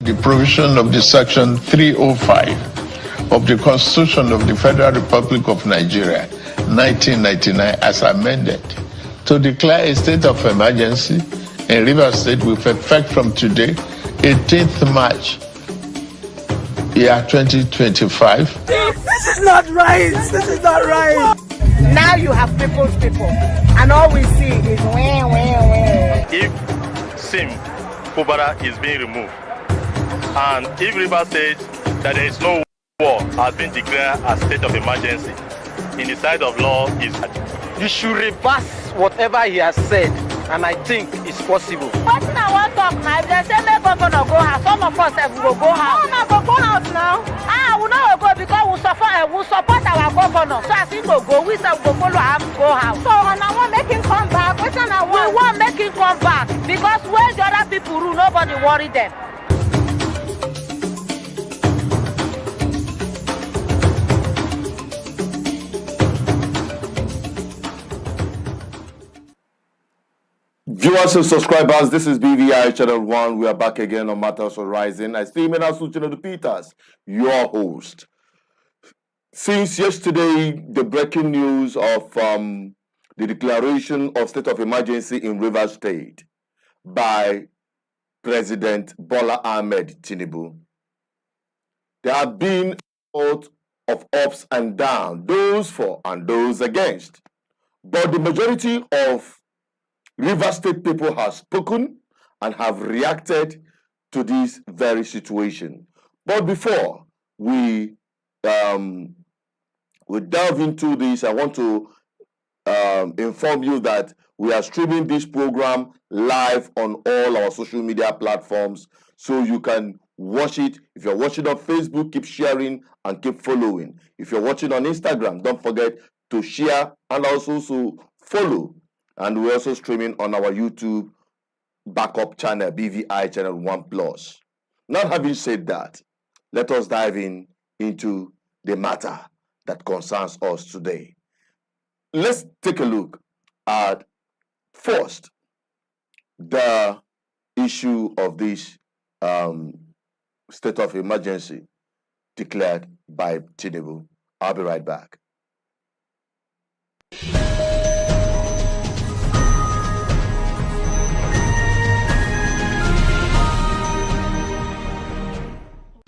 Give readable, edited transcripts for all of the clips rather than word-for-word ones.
The provision of the Section 305 of the Constitution of the Federal Republic of Nigeria, 1999, as amended, to declare a state of emergency in Rivers State with effect from today, 18th March, year 2025. This is not right. This is not right. Now you have people's people, and all we see is wah. If SIM Fubara is being removed, and if Rivers State that there is no war has been declared a state of emergency, in the sight of law is you should reverse whatever he has said, and I think it's possible. What I want to talk now, if they say make governor go house, some of us will go house. No, go house now. We not go because we support our governor. So as he go, we say we go follow him go house. So and I want make him come back. We want make him come back because when the other people rule, nobody worry them. Viewers and subscribers, this is BVI Channel 1. We are back again on Matters Horizon. I still remain Asuchino Peters, your host. Since yesterday, the breaking news of the declaration of state of emergency in Rivers State by President Bola Ahmed Tinubu, there have been a lot of ups and downs, those for and those against. But the majority of Rivers State people have spoken and have reacted to this very situation. But before we delve into this, I want to inform you that we are streaming this program live on all our social media platforms, so you can watch it. If you're watching on Facebook, keep sharing and keep following. If you're watching on Instagram, don't forget to share and also follow. And we're also streaming on our YouTube backup channel, BVI Channel 1 Plus. Now, having said that, let us dive into the matter that concerns us today. Let's take a look at first the issue of this state of emergency declared by Tinubu. I'll be right back.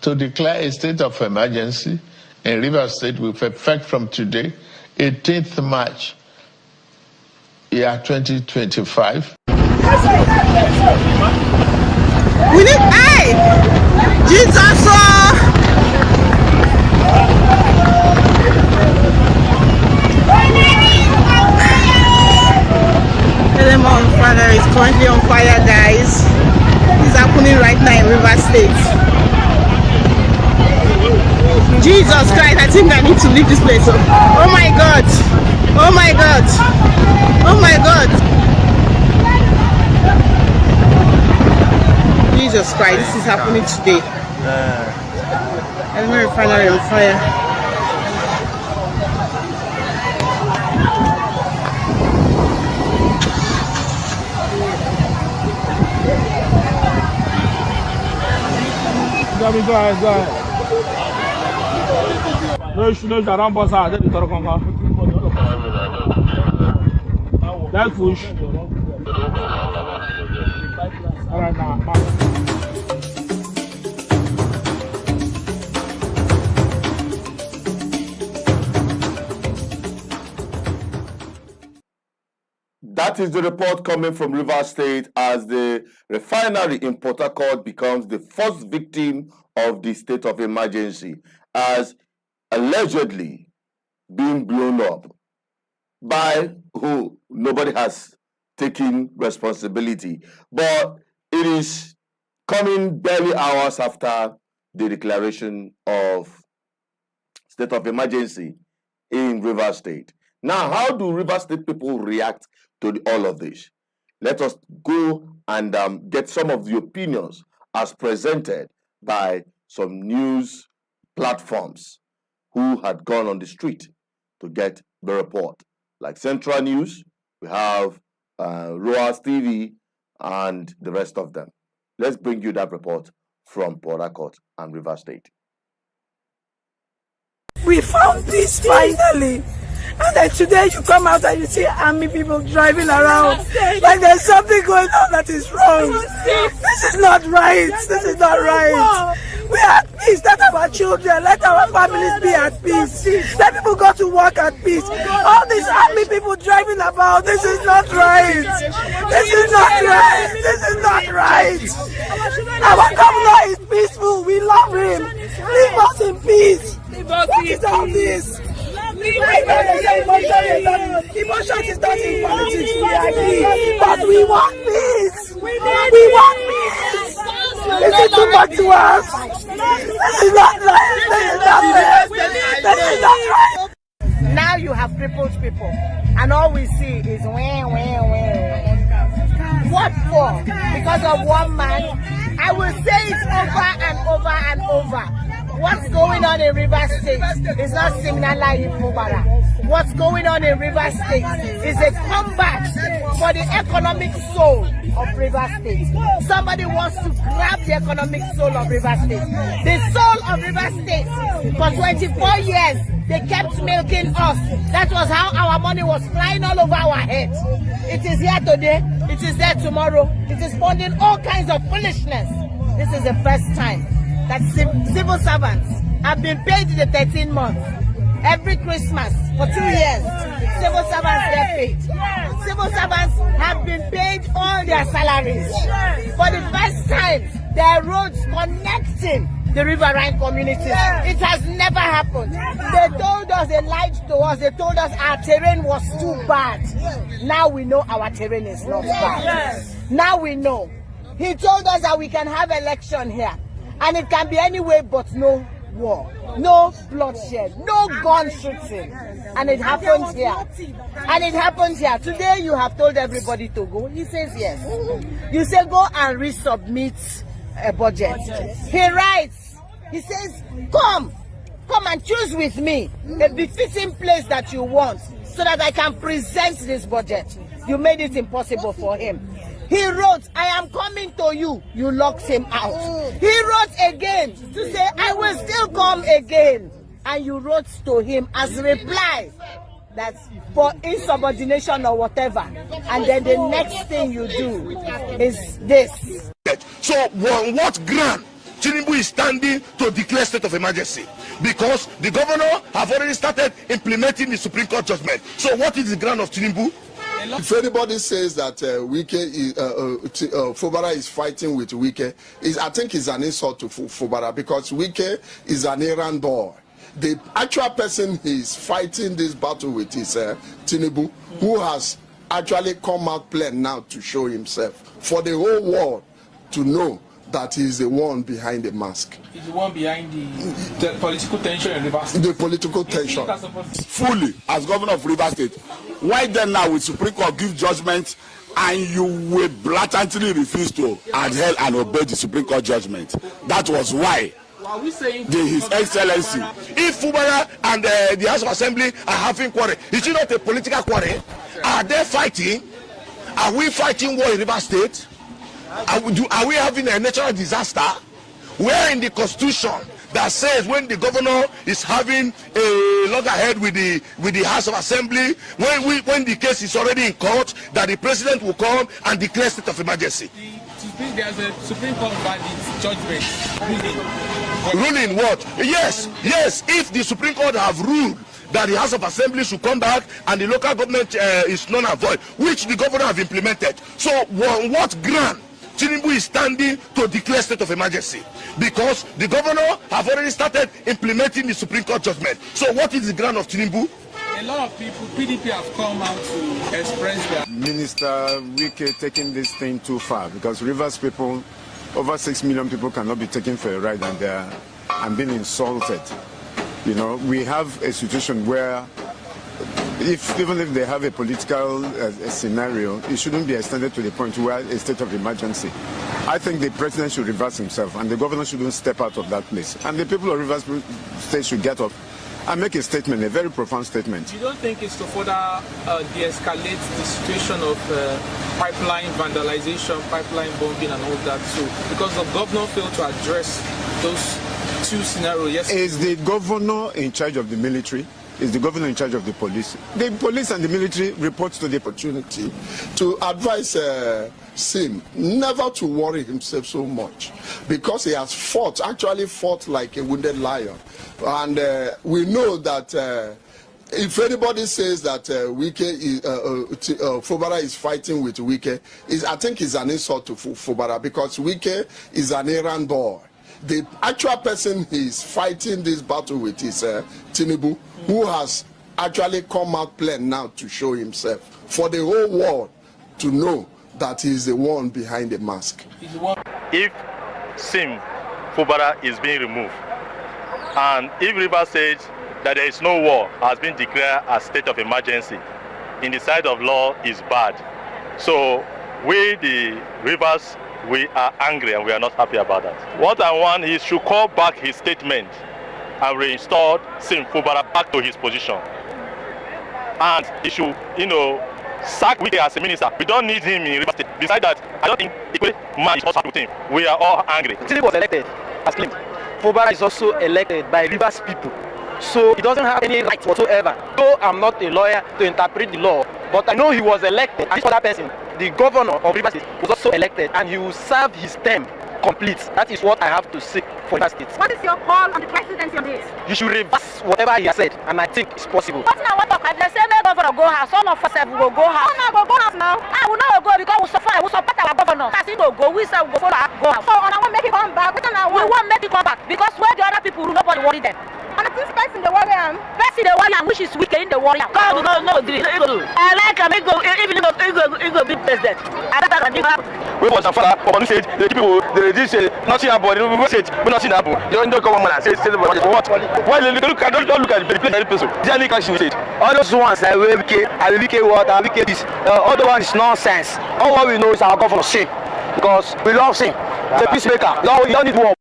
To declare a state of emergency in Rivers State with effect from today, 18th March, year 2025. We need Jesus. Refinery is currently on fire, guys. It's happening right now in Rivers State. Jesus Christ, I think I need to leave this place. Oh my God. Oh my God. Oh my God. Jesus Christ, this is happening today. And the refinery on fire. Go ahead. Let's push. All right, now. That is the report coming from Rivers State as the refinery in Port Harcourt becomes the first victim of the state of emergency, as allegedly being blown up by who nobody has taken responsibility. But it is coming barely hours after the declaration of state of emergency in Rivers State. Now, how do Rivers State people react to all of this? Let us go and get some of the opinions as presented by some news platforms who had gone on the street to get the report. Like Central News, we have ROAS TV, and the rest of them. Let's bring you that report from Port Harcourt and Rivers State. We found peace finally. And then today you come out and you see army people driving around like there's something going on that is wrong. This is not right. This is not right. We are at peace. Let our children, let our families be at peace. Let people go to work at peace. All these army people driving about, this is not right. This is not right. This is not right. Our governor is peaceful. We love him. Leave us in peace. What is all this? Emotion is not in politics, we agree, but we want peace. We want peace. Is it too much to us? This is not right. This is not fair. This is not right. Now you have crippled people, and all we see is wah. What for? Because of one man? I will say it over and over and over. What's going on in Rivers State is not similar in Fubara. What's going on in Rivers State is a comeback for the economic soul of Rivers State. Somebody wants to grab the economic soul of Rivers State. The soul of Rivers State, for 24 years, they kept milking us. That was how our money was flying all over our heads. It is here today, it is there tomorrow. It is funding all kinds of foolishness. This is the first time that civil servants have been paid the 13 months. Every Christmas for 2 years, civil servants get paid. Civil servants have been paid all their salaries. For the first time, there are roads connecting the riverine communities. It has never happened. They told us, they lied to us, they told us our terrain was too bad. Now we know our terrain is not bad. Now we know. He told us that we can have election here. And it can be any way but no war, no bloodshed, no gun shooting. And it happens here. And it happens here. Today you have told everybody to go. He says yes. You say go and resubmit a budget. He writes, he says, come and choose with me a befitting place that you want so that I can present this budget. You made it impossible for him. He wrote, I am coming to you. You locked him out. He wrote again to say, I will still come again. And you wrote to him as reply that for insubordination or whatever. And then the next thing you do is this. So on what ground Tinubu is standing to declare state of emergency? Because the governor have already started implementing the Supreme Court judgment. So what is the ground of Tinubu? If anybody says that Fubara is fighting with Wike, I think it's an insult to Fubara, because Wike is an errand boy. The actual person he's fighting this battle with is Tinubu, who has actually come out plain now to show himself for the whole world to know that he is the one behind the mask. He's the one behind the political tension in Rivers State. The political tension. Fully, as governor of Rivers State, why then now will Supreme Court give judgment and you will blatantly refuse to adhere and obey the Supreme Court judgment? That was why His Excellency. If Fubara and the House of Assembly are having quarrel, is it not a political quarrel? Are they fighting? Are we fighting war in Rivers State? Are we having a natural disaster? Where in the Constitution that says when the governor is having a loggerhead with the House of Assembly, when the case is already in court, that the president will come and declare state of emergency? There's a Supreme Court verdict judgment ruling what? Yes. If the Supreme Court have ruled that the House of Assembly should come back and the local government is null and void, which the governor have implemented. So on what ground Tinubu is standing to declare state of emergency? Because the governor have already started implementing the Supreme Court judgment. So what is the ground of Tinubu? A lot of people, PDP have come out to express their... Minister Wike taking this thing too far, because Rivers people, over 6 million people cannot be taken for a ride and being insulted. You know, we have a situation where even if they have a political scenario, it shouldn't be extended to the point where a state of emergency. I think the president should reverse himself and the governor shouldn't step out of that place. And the people of Rivers State should get up and make a statement, a very profound statement. You don't think it's to further de-escalate the situation of pipeline vandalization, pipeline bombing and all that too? Because the governor failed to address those two scenarios yesterday. Is the governor in charge of the military? Is the governor in charge of the police? The police and the military reports to the opportunity to advise Sim never to worry himself so much, because he has actually fought like a wounded lion. And we know that if anybody says that Fubara is fighting with Wike, I think it's an insult to Fubara, because Wike is an errand boy. The actual person he's fighting this battle with is Tinubu, who has actually come out plain now to show himself for the whole world to know that he's the one behind the mask. If Sim Fubara is being removed, and if Rivers says that there is no war, has been declared a state of emergency, in the sight of law is bad. So we, the Rivers, we are angry and we are not happy about that. What I want is to call back his statement and reinstall Sim Fubara back to his position. And he should, sack Wike as a minister. We don't need him in Rivers State. Besides that, I don't think equally man is also with him. We are all angry. Tinubu was elected as claimed. Fubara is also elected by Rivers people. So he doesn't have any right whatsoever. Though I'm not a lawyer to interpret the law, but I know he was elected. And this other person, the governor of Rivers State, was also elected, and he will serve his term complete. That is what I have to say for Rivers State. What is your call on the presidency on this? You should reverse whatever he has said, and I think it's possible. But now what talk? If they say make governor go house, some of us will go house. Some go house now. I will not go because we support our governor. As he go, we say we go follow our go house. So I want make it come back. We won't make it come back because where the other people, nobody worry them. And I think person the warrior, which is weak in the warrior. God no agree. I like him. He go be president. I don't know. We was a father on stage. The people they did say nothing about it. We said we nothing happen. You don't come on and say what? Why you look at don't look at the person. The only question we said. All those ones like WK water, WK this. All the one is nonsense. All what we know is our governor sin, because we love sin. The peacemaker. You don't need war.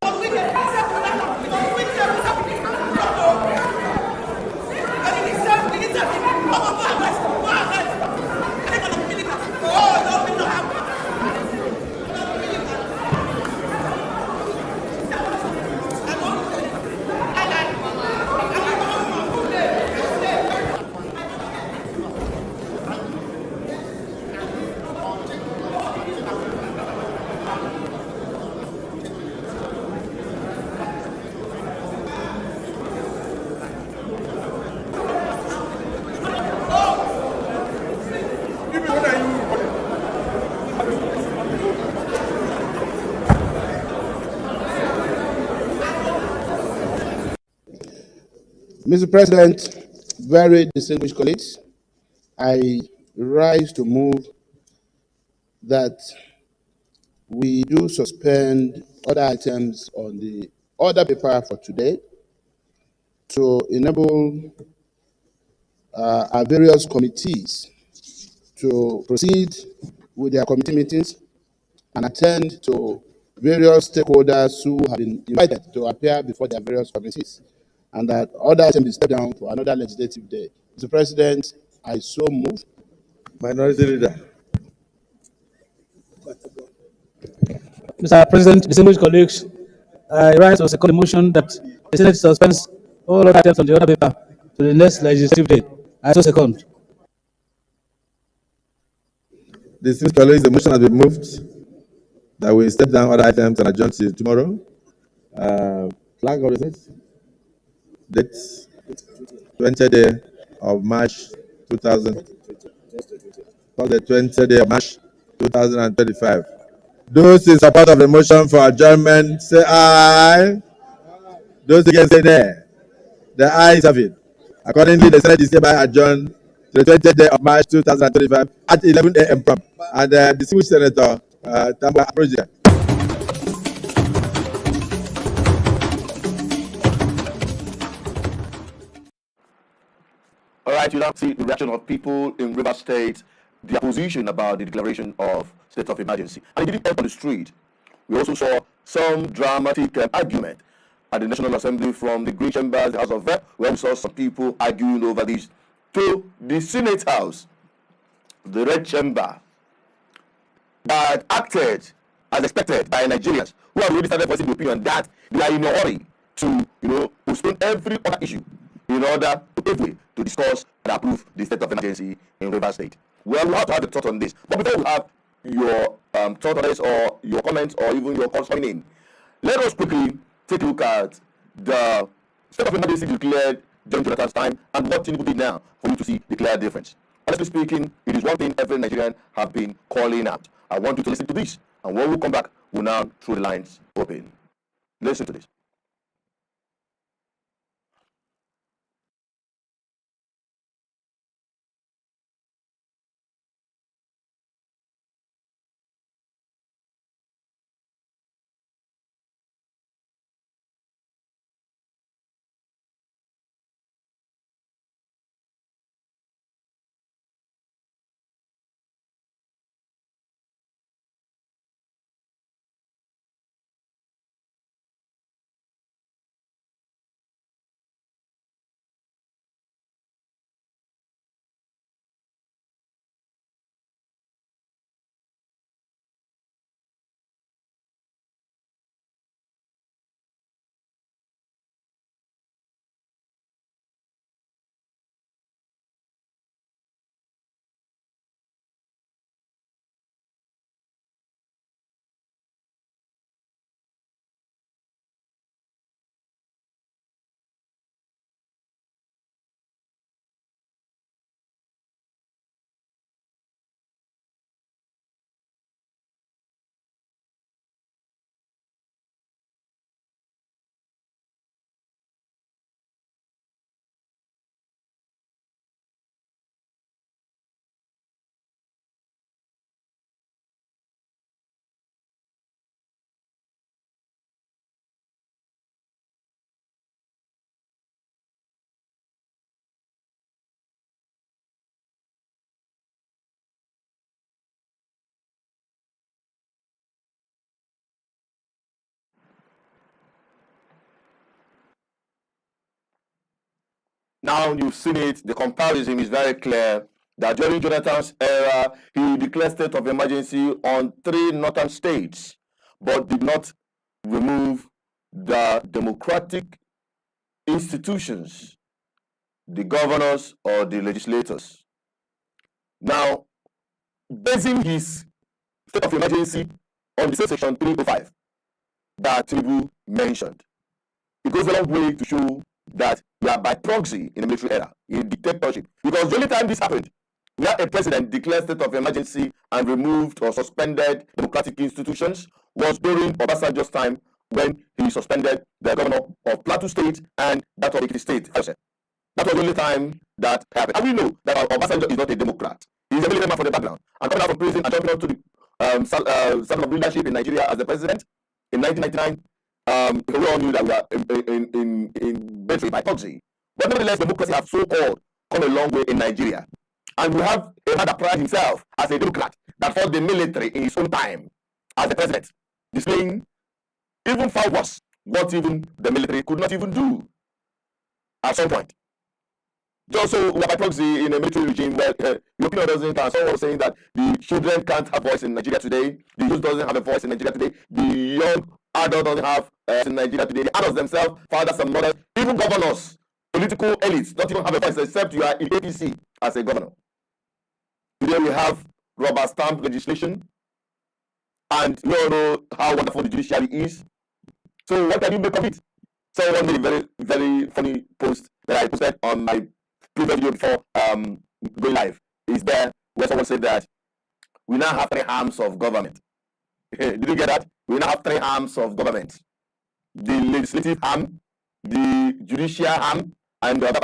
Mr. President, very distinguished colleagues, I rise to move that we do suspend other items on the order paper for today to enable our various committees to proceed with their committee meetings and attend to various stakeholders who have been invited to appear before their various committees, and that other items be stepped down for another legislative day. Mr. President, I so move. Minority Leader. Mr. President, distinguished colleagues, I rise to second the motion that the Senate suspends all other items on the order paper to the next legislative day. I so second. Distinguished colleagues, the motion has been moved that we step down other items and adjourn till tomorrow. Flag of the Senate. Date 20th day of March 2000. The 20th day of March 2025. Those in support of the motion for adjournment say aye. Those against say nay. The ayes have it. Accordingly, the Senate is hereby adjourned to the 20th day of March 2025 at 11 a.m. prompt. And the distinguished Senator Tamba Project. All right, you now see the reaction of people in Rivers State, their position about the declaration of state of emergency. And it didn't end on the street. We also saw some dramatic argument at the National Assembly, from the Green Chambers, the House of Rep, where we saw some people arguing over this, to the Senate House, the Red Chamber, that acted as expected by Nigerians who have already started voicing the opinion that they are in a hurry to, postpone every other issue in order to pave way to discuss and approve the state of emergency in Rivers State. Well, we have to have a thought on this. But before we have your thought on this, or your comments, or even your calls coming in, let us quickly take a look at the state of emergency declared during Jonathan's time and what Tinubu did now for you to see the clear difference. Honestly speaking, it is one thing every Nigerian have been calling out. I want you to listen to this, and when we come back, we'll now throw the lines open. Listen to this. Now you've seen it, the comparison is very clear that during Jonathan's era, he declared state of emergency on 3 northern states, but did not remove the democratic institutions, the governors or the legislators. Now, basing his state of emergency on the same section 305 that Tinubu mentioned, it goes a long way to show that we are by proxy in the military era, in dictatorship. Because the only time this happened, we had a president declare state of emergency and removed or suspended democratic institutions, was during Obasanjo's time, when he suspended the governor of Plateau State and that of Ekiti State. That was the only time that happened. And we know that Obasanjo is not a Democrat. He's a military man from the background. And coming out from prison and jumping on to the saddle of leadership in Nigeria as the president in 1999, we all knew that we are in military by proxy. But nevertheless, democracy has so-called come a long way in Nigeria. And we have a man that prides himself as a Democrat that fought the military in his own time as the president, displaying even far worse what even the military could not even do at some point. Just so we are by proxy in a military regime where your opinion doesn't count. Someone was saying that the children can't have voice in Nigeria today, the youth doesn't have a voice in Nigeria today, the young adult doesn't have in Nigeria today, the adults themselves, fathers and mothers, even governors, political elites don't even have a voice except you are in APC as a governor. Today we have rubber stamp legislation, and we all know how wonderful the judiciary is. So what can you make of it? Someone made a very, very funny post that I posted on my previous video before going live. Is there where someone said that we now have 3 arms of government. Did you get that? We now have 3 arms of government: the legislative arm, the judicial arm, and the other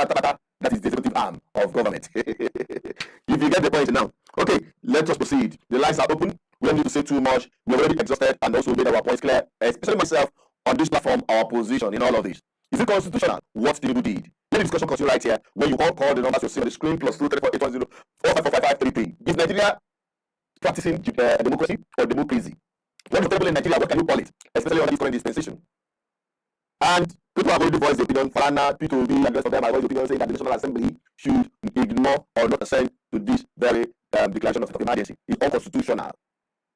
that is the executive arm of government. If you get the point now. Okay, let us proceed. The lines are open. We don't need to say too much. We're already exhausted and also made our points clear, especially myself on this platform, our position in all of this. Is it constitutional what Tinubu did? Let the discussion continue right here. When you call the numbers you see on the screen, +2 34 810 Is Nigeria practicing democracy or democracy? What is available in Nigeria? What can you call it? Especially on this current dispensation. And people are going to voice their opinion. Farana, P2B, and the rest of them are going to opinion saying that the National Assembly should ignore or not assent to this very declaration of state of emergency. It's unconstitutional.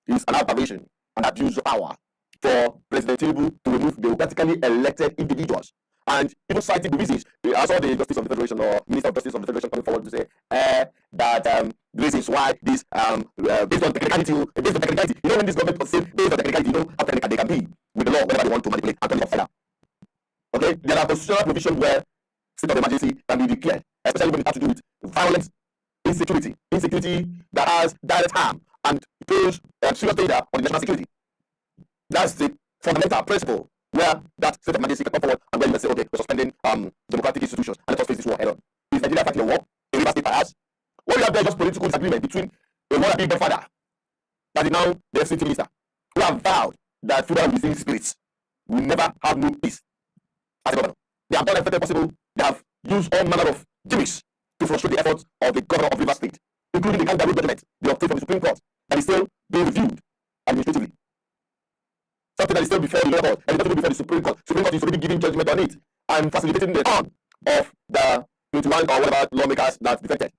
It's an aberration and abuse of power for President Tinubu to remove democratically elected individuals. And even citing the reasons, I saw the Justice of the Federation or Minister of Justice of the Federation coming forward to say that the reasons why this based on technicality, you know, when this government was saying based on technicality, you know how technical they can be with the law whenever they want to manipulate and turn it off fire. Okay, there are constitutional provisions where state of emergency can be declared, especially when it has to do with violence, insecurity that has direct harm and pose serious danger on the national security. That's the fundamental principle where that state of emergency can come forward and where you can say, okay, we're suspending democratic institutions and let us face this war head on. Is Nigeria fighting a war? A river state perhaps? What we have there is just political disagreement between a wannabe godfather that is now the FCT minister who have vowed that Fubara within spirits will never have no peace as a governor. They have done everything possible. They have used all manner of gimmicks to frustrate the efforts of the governor of Rivers State, including the kangaroo judgment they obtained from the Supreme Court that is still being reviewed administratively. Something that is still before the lower court and it's not before the Supreme Court. Supreme Court is already giving judgment on it and facilitating the turn of the 21 or whatever lawmakers that defected.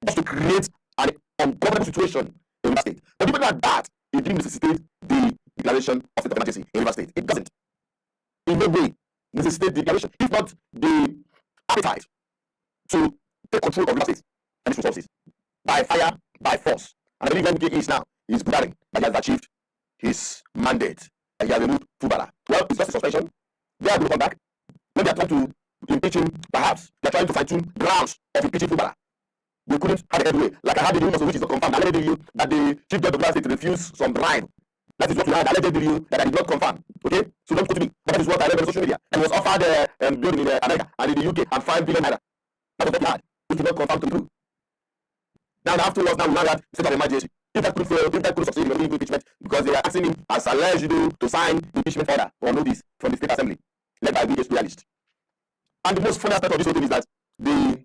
Just to create an ungovernable situation in Rivers State. But even at that, it didn't necessitate the declaration of state of emergency in Rivers State. It doesn't. In no way necessitate the declaration, if not the appetite to take control of Rivers State and its resources by fire, by force. And I believe MK is now is declaring that he has achieved his mandate and he has removed Fubara. Well, it's just a suspension. They are going to come back. When they are trying to impeach him, perhaps they are trying to fine-tune grounds of impeaching Fubara. They couldn't have a headway. Like I had the rumors which is not confirmed. I already knew that the chief judge of the state refused some bribe. That is what we had. I alleged video that I did not confirm. Okay? So don't quote me. But that is what I read on social media. And was offered a building in America and in the UK and 5 billion naira. That was what we had. Which did not confirm to be true. Now afterwards, now we now had state of emergency. If that could fail, if that could succeed in impeachment, because they are asking him as alleged to sign the impeachment order or notice from the state assembly, led by VH realist. And the most funny aspect of this whole thing is that the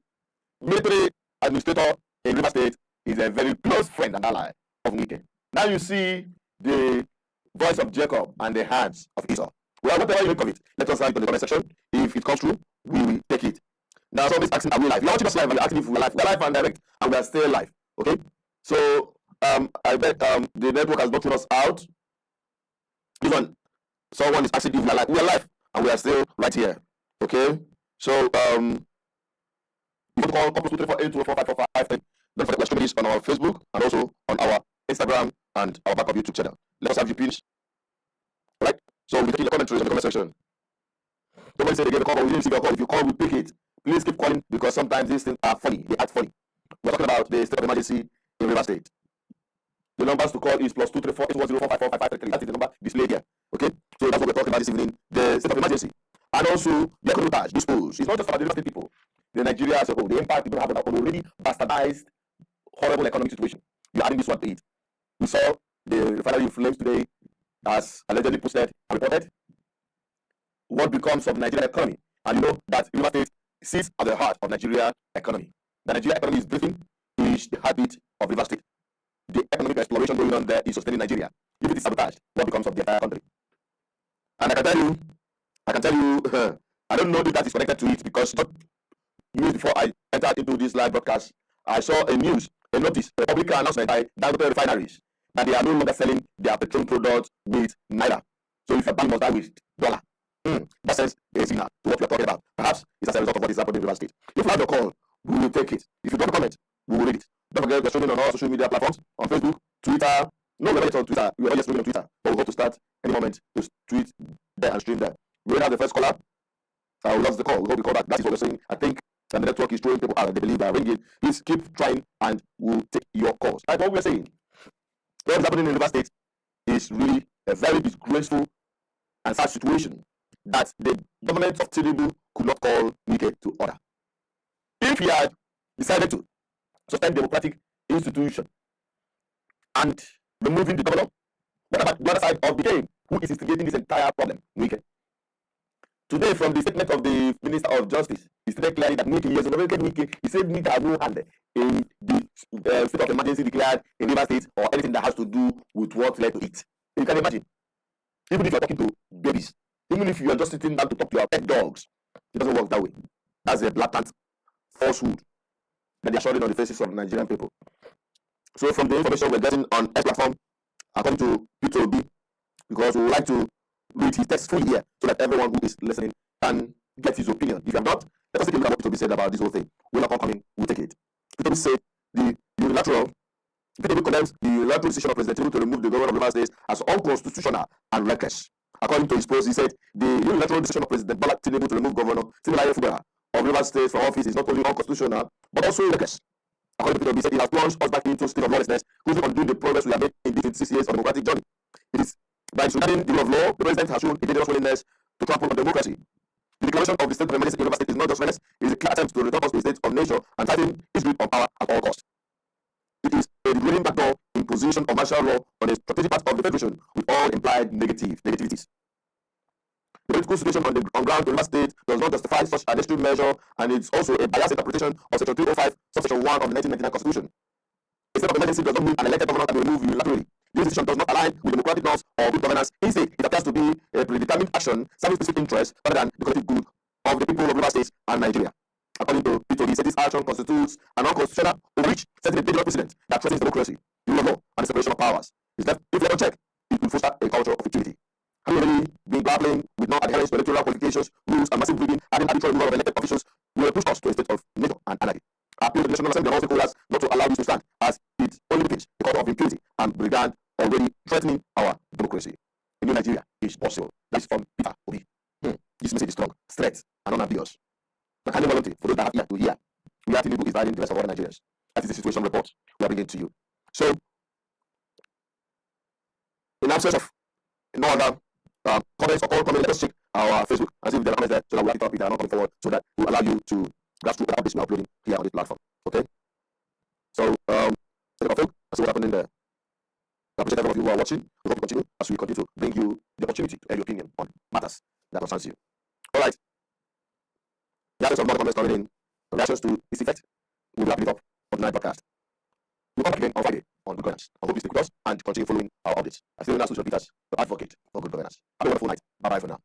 military administrator in Rivers State is a very close friend and ally of Wike. Now you see the voice of Jacob and the hands of Esau. Well, whatever you make of it, let us write in the comment section. If it comes true, we will take it. Now somebody's asking, are we live? You're watching us live and you're asking if we're live. We're live and direct and we are still live. Okay? So I bet the network has gotten us out. This one, someone is asking if we're live. We are live and we are still right here. Okay? So you can call 234824545. Don't forget to this on our Facebook and also on our Instagram and our backup YouTube channel. Let us have your pins. Alright? So we're taking your commentaries in the comment section. Nobody said they gave a call, but we didn't receive your call. If you call, we pick it. Please keep calling because sometimes these things are funny. They act funny. We're talking about the state of emergency in Rivers State. The numbers to call is +2348104545533. That is the number displayed here. Okay? So that's what we're talking about this evening. The state of emergency. And also the economic dispose. It's not just for the Rivers State people. The Nigeria as a whole. The impact people have on an already bastardized, horrible economic situation. You're adding this one to it. We saw the refinery in flames today as allegedly posted and reported. What becomes of the Nigerian economy? And you know that Rivers State sits at the heart of Nigeria economy. The Nigeria economy is breathing, is the heartbeat of Rivers State. The economic exploration going on there is sustaining Nigeria. If it is sabotaged, what becomes of the entire country? And I can tell you, I don't know if that is connected to it because minutes before I entered into this live broadcast, I saw a notice, a public announcement by Dangote Refineries that they are no longer selling their petroleum products with Naira. So if a bank must buy with dollar, that says a signal to what we are talking about. Perhaps it's as a result of what is happening in Rivers State. If you have your call, we will take it. If you drop a comment, we will read it. Don't forget we're streaming on all social media platforms, on Facebook, Twitter. No, we're not on Twitter. We're not just streaming on Twitter, but we're going to start any moment to tweet there and stream there. We already have the first caller. We lost the call. We hope we call back. That is what we're saying. I think that the network is throwing people out and they believe they are ringing. Please keep trying and we'll take your calls. Like what we're saying. What is happening in Rivers State is really a very disgraceful and sad situation that the government of Tinubu could not call Wike to order. If he had decided to suspend democratic institution and removing the governor, what about the other side of the game? Who is instigating this entire problem? Wike. Today, from the statement of the Minister of Justice, he stated clearly that Wike, yes, Wike, he said Wike has no hand in the state of emergency declared in Rivers State or anything that has to do with what led to it. You can imagine, even if you're talking to babies, Even if you are just sitting down to talk to your pet dogs, it doesn't work that way. That's a blatant falsehood that they are showing on the faces of Nigerian people. So from the information we're getting on X platform, according to Peter Obi, because we would like to read his text fully here so that everyone who is listening can get his opinion. If you have not, let us take a look at what Peter Obi said about this whole thing. We're not coming, we'll take it. Peter Obi said Peter Obi condemns the unilateral decision of President Tinubu to remove the governor of Rivers State as unconstitutional and reckless. According to his post, he said the unilateral decision of President Bola Tinubu to remove Governor Fubara of Rivers State from office is not only unconstitutional but also reckless. According to Peter Obi, he said it has plunged us back into a state of lawlessness, cruising on doing the progress we have made in these 6 years of democratic journey. It is by disregarding the rule of law, the president has shown a dangerous willingness to trample on democracy. The declaration of the state of emergency in Rivers State is not just reckless, it is a clear attempt to return us to a state of nature and tighten its grip on power at all costs. It is a degrading backdoor imposition of martial law on a strategic part of the federation with all implied negativities. The political situation on ground in Rivers State does not justify such an extreme measure, and it's also a biased interpretation of Section 305, Subsection 1 of the 1999 Constitution. A state of emergency does not mean an elected governor can be removed unilaterally. This decision does not align with democratic norms or good governance. Instead, it appears to be a predetermined action serving specific interests rather than the collective good of the people of Rivers State and Nigeria. According to Peter, he said this action constitutes an unconstitutional overreach, setting a dangerous precedent that threatens democracy, the rule of law, and the separation of powers. If left unchecked, it will foster a culture of impunity. Having already been grappling with non-adherence to electoral qualifications, rules, and massive rigging, adding arbitrary removal of elected officials will push us to a state of nature and anarchy. I appeal to the National Assembly and all stakeholders not to allow this to stand, as it only depicts a culture of impunity and brigand already threatening our democracy. A new Nigeria is possible. That is from Peter Obi. This message is strong, straight, and unambiguous. The kind of volunteer for those that have ear to hear. We are Tinubu is guiding the rest of all Nigerians. That is the situation report we are bringing to you. So, in absence of no other comments or call comment, let us check our Facebook and see if there are comments there so that we have it up if they are not coming forward so that we will allow you to grasp through the updates we are uploading here on this platform. Okay? So, take a look and see what happened in there. I appreciate everyone of you who are watching. We hope to continue as we continue to bring you the opportunity to air your opinion on matters that concerns you. Alright. The absence of more comments coming in reactions to this effect will be wrapping it up on the night broadcast. We'll come back again on Friday on Good Governance. I hope you stay with us and continue following our updates. I still know Social Peters, the advocate for good governance. Have a wonderful night. Bye bye for now.